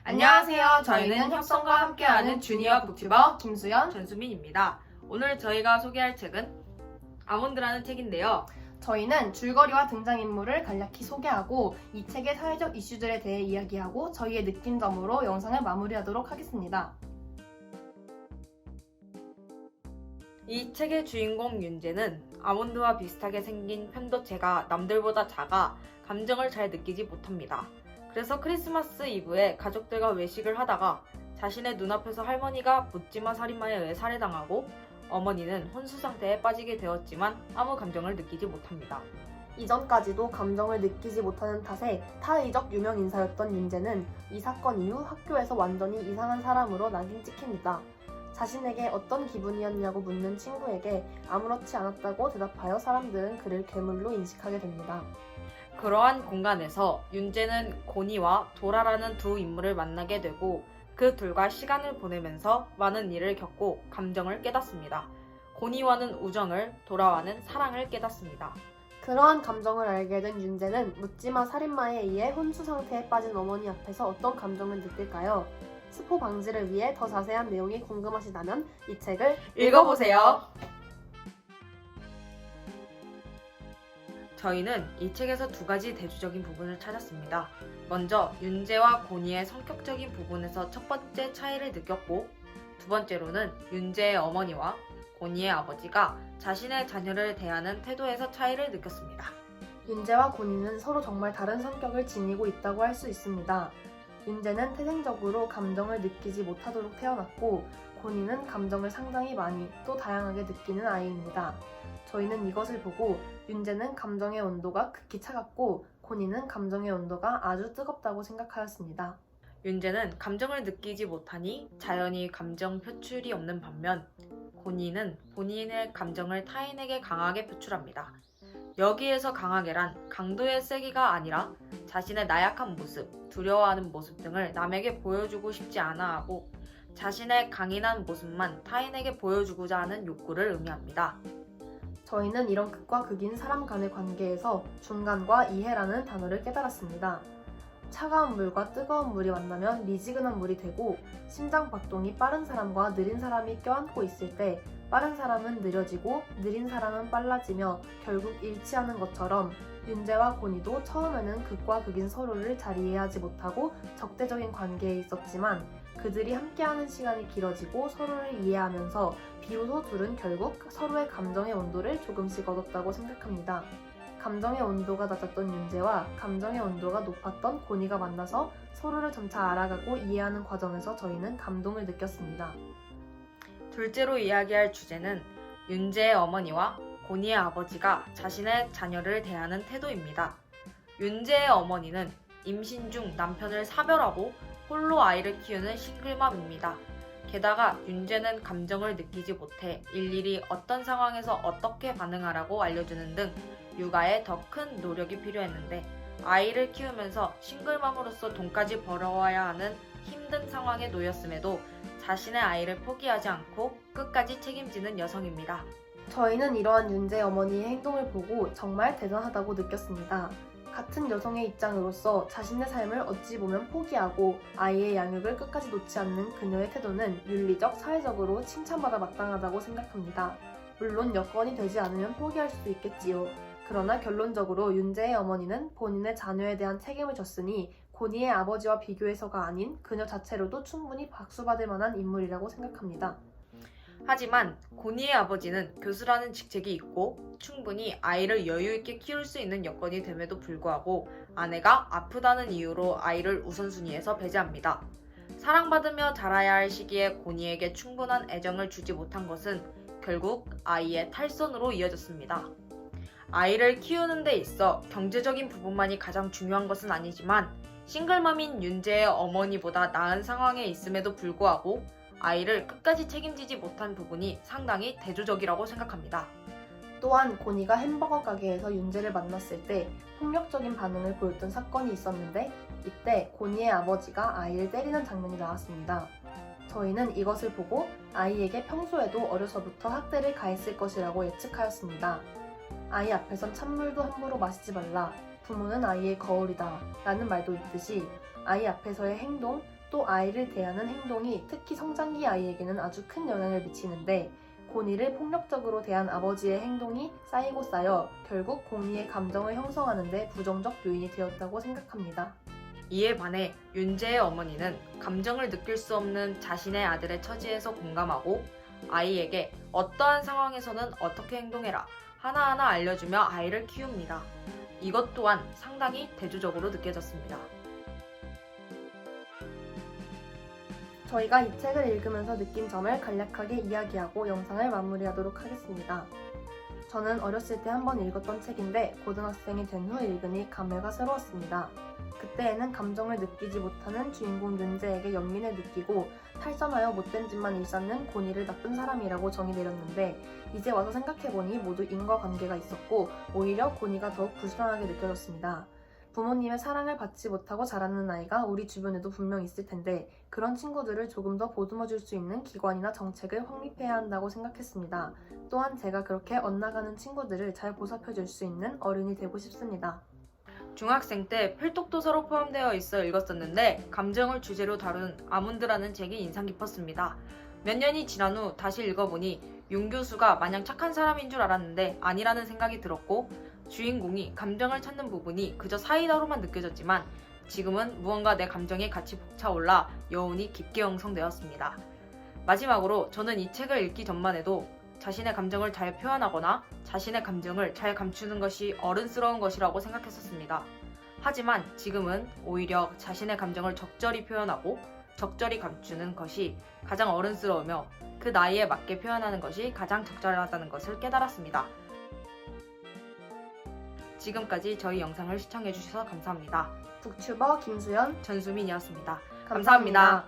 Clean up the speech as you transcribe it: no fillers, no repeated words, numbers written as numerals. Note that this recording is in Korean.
안녕하세요. 저희는 협성과 함께하는 주니어 북튜버 김수연, 전수민입니다. 오늘 저희가 소개할 책은 아몬드라는 책인데요. 저희는 줄거리와 등장인물을 간략히 소개하고 이 책의 사회적 이슈들에 대해 이야기하고 저희의 느낀 점으로 영상을 마무리하도록 하겠습니다. 이 책의 주인공 윤재는 아몬드와 비슷하게 생긴 편도체가 남들보다 작아 감정을 잘 느끼지 못합니다. 그래서 크리스마스 이브에 가족들과 외식을 하다가 자신의 눈앞에서 할머니가 묻지마 살인마에 의해 살해당하고 어머니는 혼수 상태에 빠지게 되었지만 아무 감정을 느끼지 못합니다. 이전까지도 감정을 느끼지 못하는 탓에 타의적 유명 인사였던 윤재는 이 사건 이후 학교에서 완전히 이상한 사람으로 낙인 찍힙니다. 자신에게 어떤 기분이었냐고 묻는 친구에게 아무렇지 않았다고 대답하여 사람들은 그를 괴물로 인식하게 됩니다. 그러한 공간에서 윤재는 고니와 도라라는 두 인물을 만나게 되고 그 둘과 시간을 보내면서 많은 일을 겪고 감정을 깨닫습니다. 고니와는 우정을, 도라와는 사랑을 깨닫습니다. 그러한 감정을 알게 된 윤재는 묻지마 살인마에 의해 혼수 상태에 빠진 어머니 앞에서 어떤 감정을 느낄까요? 스포 방지를 위해 더 자세한 내용이 궁금하시다면 이 책을 읽어보세요. 저희는 이 책에서 두 가지 대조적인 부분을 찾았습니다. 먼저 윤재와 고니의 성격적인 부분에서 첫 번째 차이를 느꼈고, 두 번째로는 윤재의 어머니와 고니의 아버지가 자신의 자녀를 대하는 태도에서 차이를 느꼈습니다. 윤재와 고니는 서로 정말 다른 성격을 지니고 있다고 할 수 있습니다. 윤재는 태생적으로 감정을 느끼지 못하도록 태어났고 고니는 감정을 상당히 많이 또 다양하게 느끼는 아이입니다. 저희는 이것을 보고 윤재는 감정의 온도가 극히 차갑고 고니는 감정의 온도가 아주 뜨겁다고 생각하였습니다. 윤재는 감정을 느끼지 못하니 자연히 감정 표출이 없는 반면 고니는 본인의 감정을 타인에게 강하게 표출합니다. 여기에서 강하게란 강도의 세기가 아니라 자신의 나약한 모습, 두려워하는 모습 등을 남에게 보여주고 싶지 않아 하고 자신의 강인한 모습만 타인에게 보여주고자 하는 욕구를 의미합니다. 저희는 이런 극과 극인 사람 간의 관계에서 중간과 이해라는 단어를 깨달았습니다. 차가운 물과 뜨거운 물이 만나면 미지근한 물이 되고 심장 박동이 빠른 사람과 느린 사람이 껴안고 있을 때 빠른 사람은 느려지고 느린 사람은 빨라지며 결국 일치하는 것처럼 윤재와 고니도 처음에는 극과 극인 서로를 잘 이해하지 못하고 적대적인 관계에 있었지만 그들이 함께하는 시간이 길어지고 서로를 이해하면서 비로소 둘은 결국 서로의 감정의 온도를 조금씩 얻었다고 생각합니다. 감정의 온도가 낮았던 윤재와 감정의 온도가 높았던 고니가 만나서 서로를 점차 알아가고 이해하는 과정에서 저희는 감동을 느꼈습니다. 둘째로 이야기할 주제는 윤재의 어머니와 고니의 아버지가 자신의 자녀를 대하는 태도입니다. 윤재의 어머니는 임신 중 남편을 사별하고 홀로 아이를 키우는 싱글맘입니다. 게다가 윤재는 감정을 느끼지 못해 일일이 어떤 상황에서 어떻게 반응하라고 알려주는 등 육아에 더 큰 노력이 필요했는데 아이를 키우면서 싱글맘으로서 돈까지 벌어와야 하는 힘든 상황에 놓였음에도 자신의 아이를 포기하지 않고 끝까지 책임지는 여성입니다. 저희는 이러한 윤재 어머니의 행동을 보고 정말 대단하다고 느꼈습니다. 같은 여성의 입장으로서 자신의 삶을 어찌 보면 포기하고 아이의 양육을 끝까지 놓지 않는 그녀의 태도는 윤리적, 사회적으로 칭찬받아 마땅하다고 생각합니다. 물론 여건이 되지 않으면 포기할 수도 있겠지요. 그러나 결론적으로 윤재의 어머니는 본인의 자녀에 대한 책임을 졌으니 고니의 아버지와 비교해서가 아닌 그녀 자체로도 충분히 박수받을 만한 인물이라고 생각합니다. 하지만 고니의 아버지는 교수라는 직책이 있고 충분히 아이를 여유있게 키울 수 있는 여건이 됨에도 불구하고 아내가 아프다는 이유로 아이를 우선순위에서 배제합니다. 사랑받으며 자라야 할 시기에 고니에게 충분한 애정을 주지 못한 것은 결국 아이의 탈선으로 이어졌습니다. 아이를 키우는 데 있어 경제적인 부분만이 가장 중요한 것은 아니지만 싱글맘인 윤재의 어머니보다 나은 상황에 있음에도 불구하고 아이를 끝까지 책임지지 못한 부분이 상당히 대조적이라고 생각합니다. 또한 고니가 햄버거 가게에서 윤재를 만났을 때 폭력적인 반응을 보였던 사건이 있었는데 이때 고니의 아버지가 아이를 때리는 장면이 나왔습니다. 저희는 이것을 보고 아이에게 평소에도 어려서부터 학대를 가했을 것이라고 예측하였습니다. 아이 앞에선 찬물도 함부로 마시지 말라, 부모는 아이의 거울이다 라는 말도 있듯이 아이 앞에서의 행동, 또 아이를 대하는 행동이 특히 성장기 아이에게는 아주 큰 영향을 미치는데 고니를 폭력적으로 대한 아버지의 행동이 쌓이고 쌓여 결국 고니의 감정을 형성하는 데 부정적 요인이 되었다고 생각합니다. 이에 반해 윤재의 어머니는 감정을 느낄 수 없는 자신의 아들의 처지에서 공감하고 아이에게 어떠한 상황에서는 어떻게 행동해라 하나하나 알려주며 아이를 키웁니다. 이것 또한 상당히 대조적으로 느껴졌습니다. 저희가 이 책을 읽으면서 느낀 점을 간략하게 이야기하고 영상을 마무리하도록 하겠습니다. 저는 어렸을 때 한 번 읽었던 책인데 고등학생이 된 후 읽으니 감회가 새로웠습니다. 그때에는 감정을 느끼지 못하는 주인공 윤재에게 연민을 느끼고 탈선하여 못된 짓만 일삼는 고니를 나쁜 사람이라고 정의 내렸는데 이제 와서 생각해보니 모두 인과관계가 있었고 오히려 고니가 더욱 불쌍하게 느껴졌습니다. 부모님의 사랑을 받지 못하고 자라는 아이가 우리 주변에도 분명 있을 텐데 그런 친구들을 조금 더 보듬어줄 수 있는 기관이나 정책을 확립해야 한다고 생각했습니다. 또한 제가 그렇게 엇나가는 친구들을 잘 보살펴줄 수 있는 어른이 되고 싶습니다. 중학생 때 필독도서로 포함되어 있어 읽었었는데 감정을 주제로 다룬 아몬드라는 책이 인상 깊었습니다. 몇 년이 지난 후 다시 읽어보니 윤 교수가 마냥 착한 사람인 줄 알았는데 아니라는 생각이 들었고 주인공이 감정을 찾는 부분이 그저 사이다로만 느껴졌지만 지금은 무언가 내 감정에 같이 벅차올라 여운이 깊게 형성되었습니다. 마지막으로 저는 이 책을 읽기 전만 해도 자신의 감정을 잘 표현하거나 자신의 감정을 잘 감추는 것이 어른스러운 것이라고 생각했었습니다. 하지만 지금은 오히려 자신의 감정을 적절히 표현하고 적절히 감추는 것이 가장 어른스러우며 그 나이에 맞게 표현하는 것이 가장 적절하다는 것을 깨달았습니다. 지금까지 저희 영상을 시청해주셔서 감사합니다. 북튜버 김수연, 전수민이었습니다. 감사합니다.